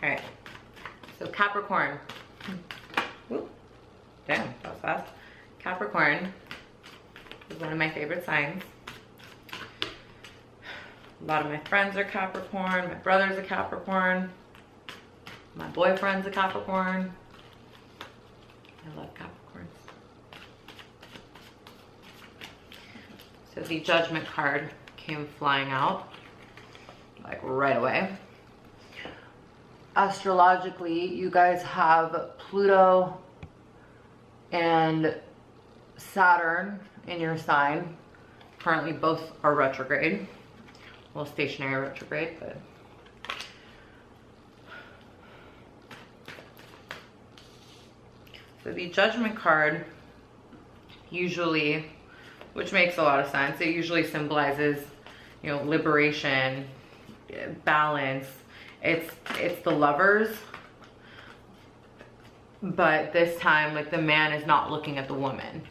right, so Capricorn. Whoop. Damn, that was fast. Capricorn is one of my favorite signs. A lot of my friends are Capricorn. My brother's a Capricorn. My boyfriend's a Capricorn. I love Capricorns. So the Judgment card came flying out, like right away. Astrologically, you guys have Pluto and Saturn in your sign. Currently both are retrograde. Well, stationary retrograde, but so the Judgment card usually, which makes a lot of sense, it usually symbolizes, you know, liberation, balance. It's the Lovers, but this time, like, the man is not looking at the woman.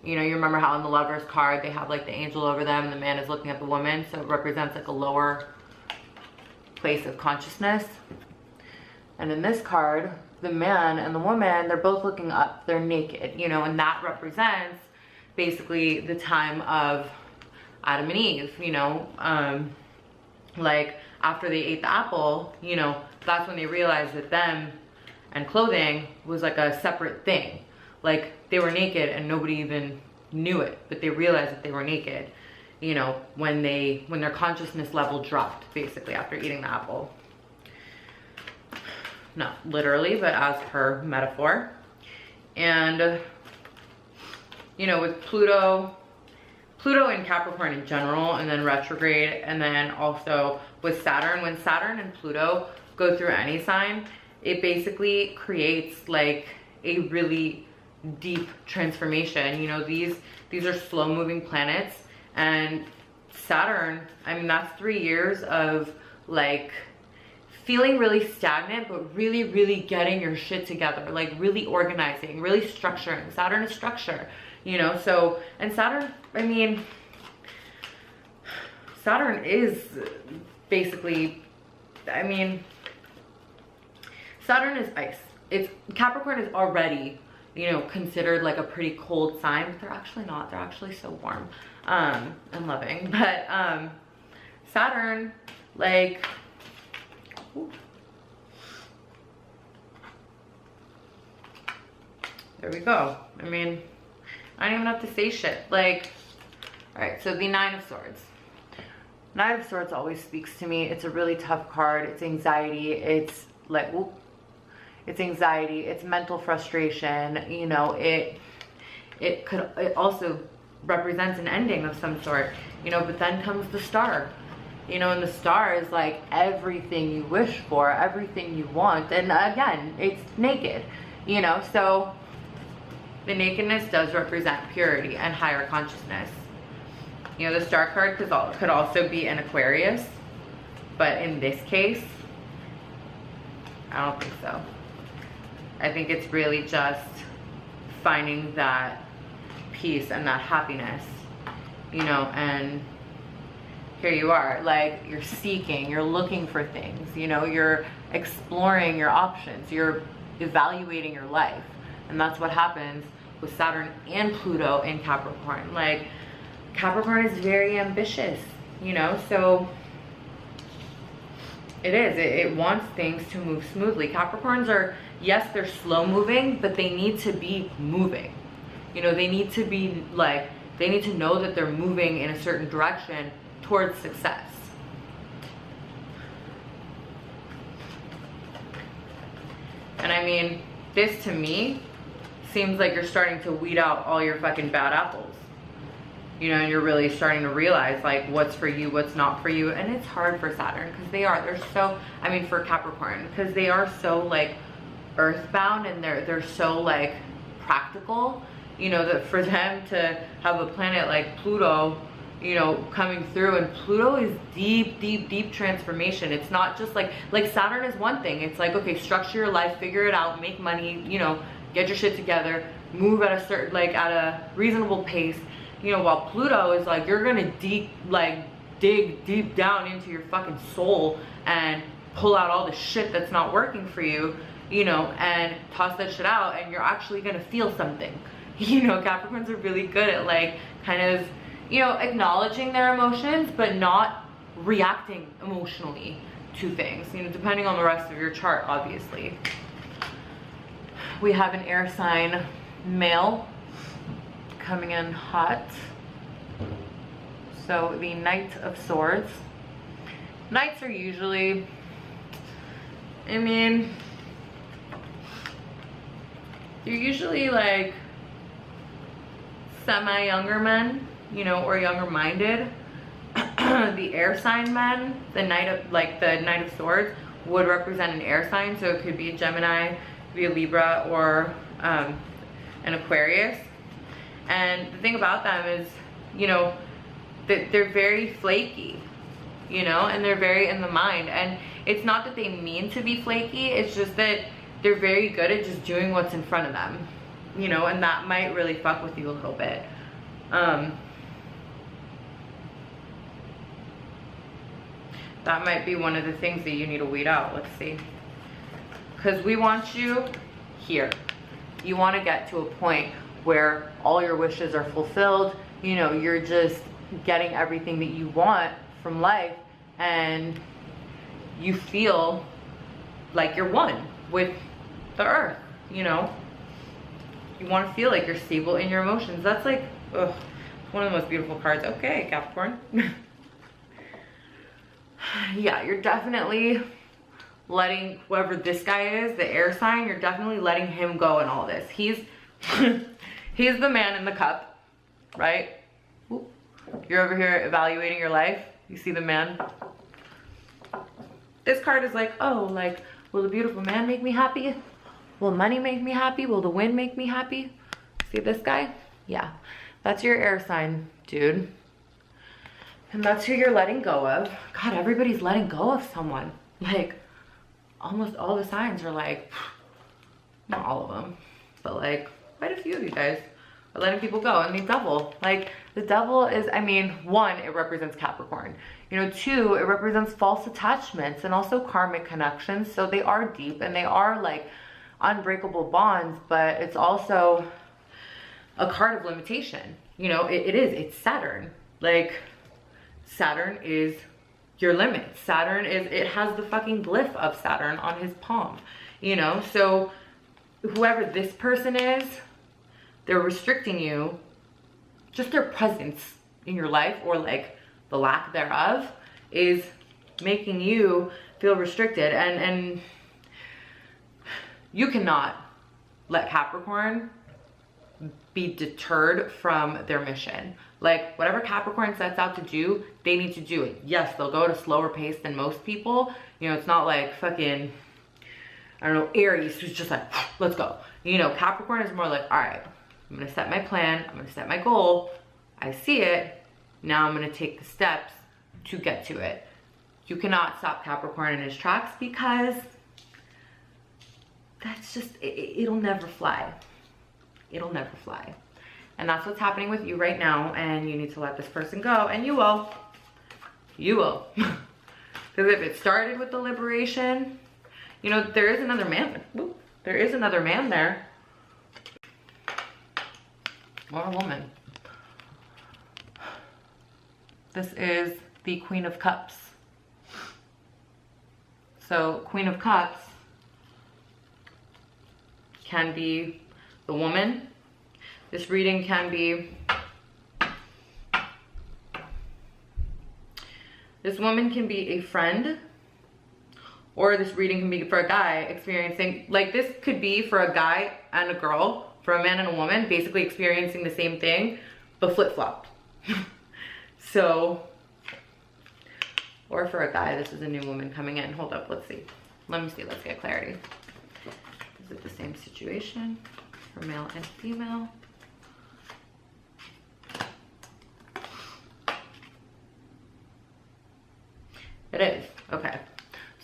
You know, you remember how in the Lovers card they have like the angel over them and the man is looking at the woman, so it represents like a lower place of consciousness. And in this card, the man and the woman, they're both looking up, they're naked, you know, and that represents basically the time of Adam and Eve, you know, like after they ate the apple, you know, that's when they realized that them and clothing was like a separate thing. Like they were naked and nobody even knew it, but they realized that they were naked, you know, when their consciousness level dropped basically after eating the apple. Not literally, but as per metaphor. And, you know, with Pluto and Capricorn in general, and then retrograde, and then also with Saturn, when Saturn and Pluto go through any sign, it basically creates like a really deep transformation. You know, these are slow moving planets, and Saturn, I mean, that's 3 years of like feeling really stagnant, but really getting your shit together, like really organizing, really structuring. Saturn is structure, you know. So, and Saturn, I mean, Saturn is basically, I mean, Saturn is ice. Capricorn is already, you know, considered like a pretty cold sign, but they're actually not. They're actually so warm and loving. But Saturn, like, ooh, there we go. I mean, I don't even have to say shit. Like, all right, so the Nine of Swords. Nine of Swords always speaks to me. It's a really tough card. It's anxiety. It's like, whoop. It's anxiety, it's mental frustration, you know, it also represents an ending of some sort, you know, but then comes the Star, you know, and the Star is like everything you wish for, everything you want, and again, it's naked, you know, so the nakedness does represent purity and higher consciousness. You know, the Star card could also be an Aquarius, but in this case, I don't think so. I think it's really just finding that peace and that happiness, you know, and here you are, like, you're seeking, you're looking for things, you know, you're exploring your options, you're evaluating your life. And that's what happens with Saturn and Pluto in Capricorn. Like, Capricorn is very ambitious, you know, so it wants things to move smoothly. Capricorns are, yes, they're slow moving, but they need to be moving. You know, they need to be like, they need to know that they're moving in a certain direction towards success. And I mean, this to me seems like you're starting to weed out all your fucking bad apples. You know, and you're really starting to realize like what's for you, what's not for you. And it's hard for Saturn because they're so, I mean, for Capricorn, because they are so like earthbound and they're so like practical, you know, that for them to have a planet like Pluto, you know, coming through, and Pluto is deep transformation. It's not just like Saturn is one thing. It's like, okay, structure your life, figure it out, make money, you know, get your shit together, move at a certain, like at a reasonable pace. You know, while Pluto is like, you're gonna dig deep down into your fucking soul and pull out all the shit that's not working for you, you know, and toss that shit out, and you're actually gonna feel something. You know, Capricorns are really good at like kind of, you know, acknowledging their emotions, but not reacting emotionally to things, you know, depending on the rest of your chart, obviously. We have an air sign male coming in hot. So the Knight of Swords. Knights are usually, I mean, they're usually like semi-younger men, you know, or younger minded. The air sign men, the Knight of Swords would represent an air sign, so it could be a Gemini, it could be a Libra, or an Aquarius. And the thing about them is, you know, that they're very flaky, you know, and they're very in the mind. And it's not that they mean to be flaky, it's just that they're very good at just doing what's in front of them, you know, and that might really fuck with you a little bit. That might be one of the things that you need to weed out. Let's see. Because we want you here. You want to get to a point where all your wishes are fulfilled. You know, you're just getting everything that you want from life, and you feel like you're one with the earth, you know. You want to feel like you're stable in your emotions. That's like, ugh, one of the most beautiful cards. Okay, Capricorn. Yeah, you're definitely letting whoever this guy is, the air sign, you're definitely letting him go in all this. He's he's the man in the cup, right? Ooh. You're over here evaluating your life. You see the man. This card is like, oh, like, will the beautiful man make me happy? Will money make me happy? Will the wind make me happy? See this guy? Yeah, that's your air sign, dude. And that's who you're letting go of. God, everybody's letting go of someone. Like, almost all the signs are like, not all of them, but like quite a few of you guys are letting people go. And the devil, like the devil is, I mean, one, it represents Capricorn. You know, two, it represents false attachments and also karmic connections. So they are deep and they are like unbreakable bonds, but it's also a card of limitation. You know, it's Saturn. Like, Saturn is your limit. Saturn is, it has the fucking glyph of Saturn on his palm, you know? So whoever this person is, they're restricting you. Just their presence in your life, or like the lack thereof, is making you feel restricted. And you cannot let Capricorn be deterred from their mission. Like, whatever Capricorn sets out to do, they need to do it. Yes, they'll go at a slower pace than most people. You know, it's not like fucking, I don't know, Aries, who's just like, let's go. You know, Capricorn is more like, all right, I'm gonna set my plan, I'm gonna set my goal, I see it, now I'm gonna take the steps to get to it. You cannot stop Capricorn in his tracks, because that's just, it'll never fly. It'll never fly. And that's what's happening with you right now, and you need to let this person go, and you will. You will. Because if it started with the liberation, you know, there is another man. Ooh, there is another man there. Or a woman. This is the Queen of Cups. So, Queen of Cups can be the woman. This reading can be, this woman can be a friend, or this reading can be for a guy experiencing, like this could be for a guy and a girl, for a man and a woman, basically experiencing the same thing, but flip-flopped. So, or for a guy, this is a new woman coming in. Hold up, let's see. Let me see, let's get clarity. Is it the same situation for male and female? It is, okay.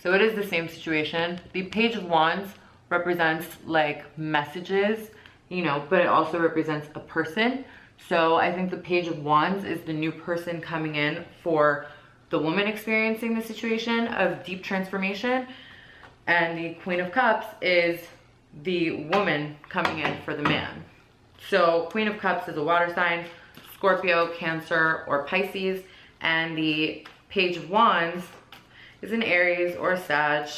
So it is the same situation. The Page of Wands represents like messages, you know, but it also represents a person. So I think the Page of Wands is the new person coming in for the woman experiencing the situation of deep transformation, and the Queen of Cups is the woman coming in for the man. So Queen of Cups is a water sign, Scorpio, Cancer, or Pisces, and the Page of Wands is an Aries or a Sag,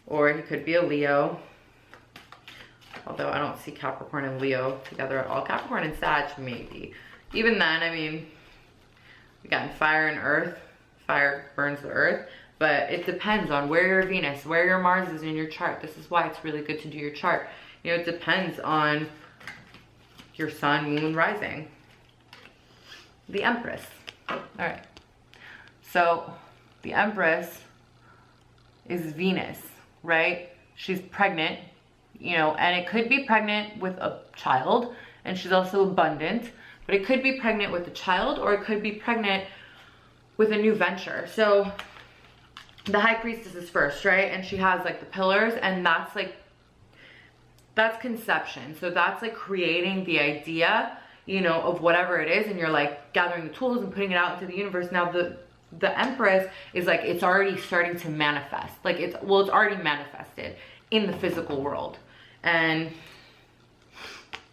or he could be a Leo. Although I don't see Capricorn and Leo together at all. Capricorn and Sag, maybe. Even then, I mean, we got fire and earth. Fire burns the earth. But it depends on where your Venus, where your Mars is in your chart. This is why it's really good to do your chart. You know, it depends on your sun, moon, rising. The Empress. All right. So the Empress is Venus, right? She's pregnant. You know, and it could be pregnant with a child, and she's also abundant, but it could be pregnant with a child, or it could be pregnant with a new venture. So the High Priestess is first, right? And she has like the pillars, and that's like, that's conception. So that's like creating the idea, you know, of whatever it is, and you're like gathering the tools and putting it out into the universe. Now the Empress is like, it's already starting to manifest. Like it's already manifested in the physical world. And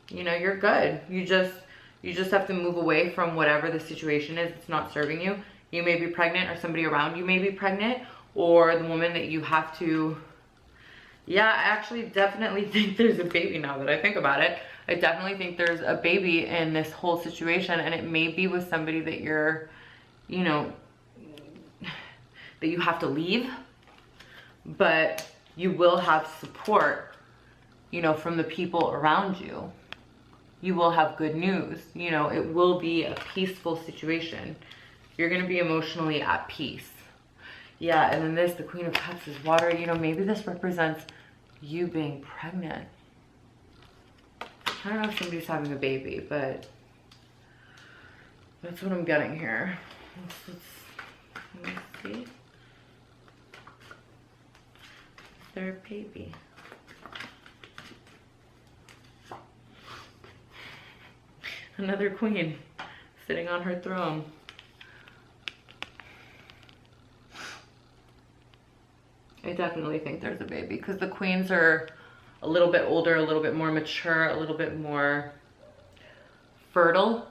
you know, you're good. You just have to move away from whatever the situation is. It's not serving you. You may be pregnant, or somebody around you may be pregnant, or the woman that you have to, yeah, I actually definitely think there's a baby now that I think about it. I definitely think there's a baby in this whole situation, and it may be with somebody that you're, you know, that you have to leave, but you will have support, you know, from the people around you. You will have good news. You know, it will be a peaceful situation. You're going to be emotionally at peace. Yeah, and then this, the Queen of Cups is water. You know, maybe this represents you being pregnant. I don't know if somebody's having a baby, but that's what I'm getting here. Let me see. Is there a baby? Another queen sitting on her throne. I definitely think there's a baby, because the queens are a little bit older, a little bit more mature, a little bit more fertile.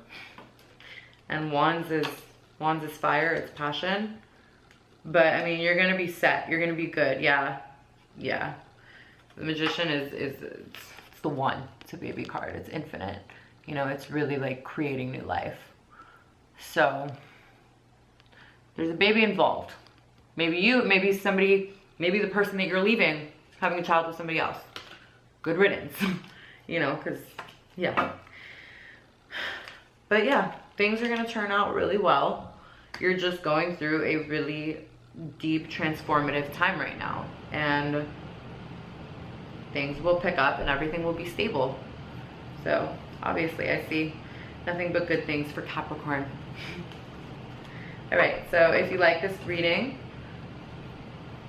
And wands is fire, it's passion. But I mean, you're gonna be set, you're gonna be good. Yeah. The Magician it's the one. It's a baby card, it's infinite. You know, it's really like creating new life. So there's a baby involved. Maybe you, maybe somebody, maybe the person that you're leaving is having a child with somebody else. Good riddance. You know, because, yeah. But yeah, things are going to turn out really well. You're just going through a really deep transformative time right now. And things will pick up and everything will be stable. So obviously I see nothing but good things for Capricorn. All right, so if you like this reading,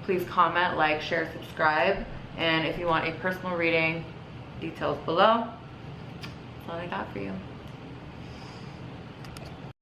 please comment, like, share, subscribe. And if you want a personal reading, details below. That's all I got for you.